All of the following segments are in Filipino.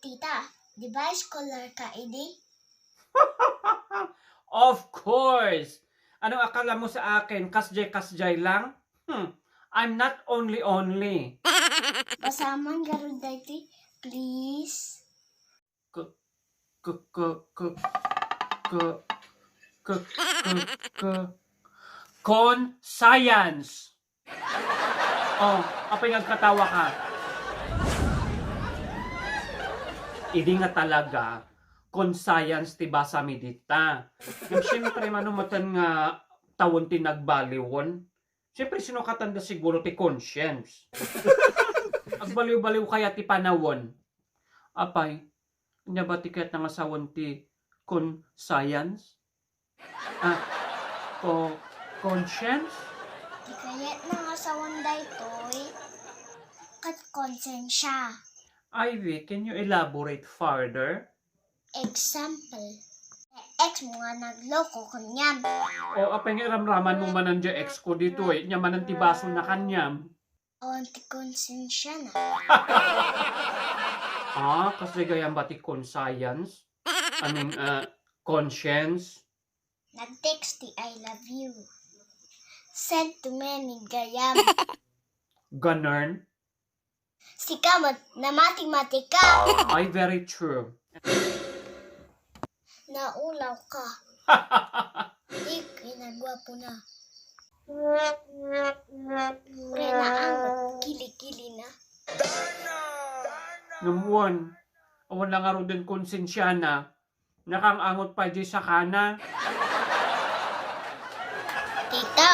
Tita, di ba scholar ka, Edi? Of course! Ano akala mo sa akin? Kasjay-kasjay lang? I'm not only. Basaman garon dati, please. K k k k k k k con science. Oh, apa yung nagkatawa ka? Idi nga talaga, con science ti basa mi dita. Yung siyempre manumatan nga tawon ti nagbaliwon. Siyempre sino katanda siguro ti conscience. Agbaliw-baliw kaya ti panawon. Apay, nya ba ti ket nga sawon ti con science? Ah, conscience? Di kaya nang asawan daytoy. Kat konsensya. Ivy, can you elaborate further? Example. Ex mo nga nagloko kanyam. O apay nga ramraman mo manan dya ex ko dito eh. Nya manan ti baso na kanyam. Awan ti konsensya na. Kasi gayang ba ti conscience? I mean, conscience? Nag-text ti I love you. Send to many gayam. Ganern? Sika na matematika. Ay, very true. Naulaw ka. Ginagwapo na. Pre na ang kili-kili na. Namuan, awan lang aro din konsensya na. Nakangangot pa di sa kana. Tita,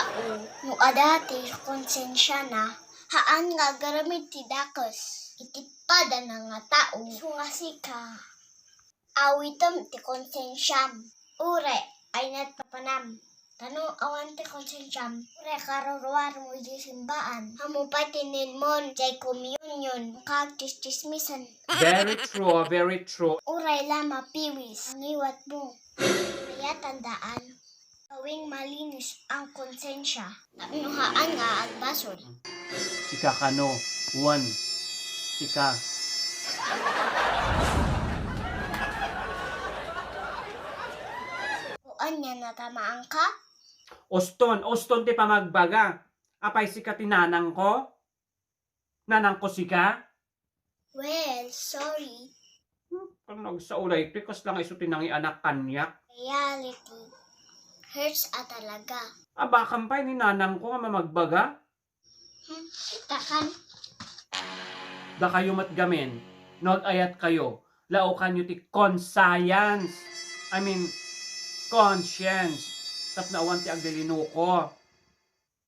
no adati konsensya na. Haan nga garamit ti dakos. Itipada na nga tao. Sungasi ka. Awitam ti konsensyam. Ure ay natpapanam. Tano awan ti konsensyam. Ure karorwar mo di simbaan. Hamu pa tininmon jay communion. Kagtistismisan. Very true, very true. Uray lama piwis. Ang iwat mo. Kaya tandaan. Gawing malinis ang konsensya. Nanuhaan nga ang basol. Sika kano. One. Sika. Kuan niya natamaan ka? Oston ti pamagbaga. Apay sika ti nanang ko? Nanang ko sika? Well, sorry. Kung nagsaulay, pikas lang iso tinangi anak kanyak. Reality hurts talaga. Aba, kampay ni nanang ko nga mamagbaga. Takan. Da kayo matgamin. Nag-ayat kayo. Lao kanyo ti conscience. I mean, conscience. Tap na awan ti agdalino ko.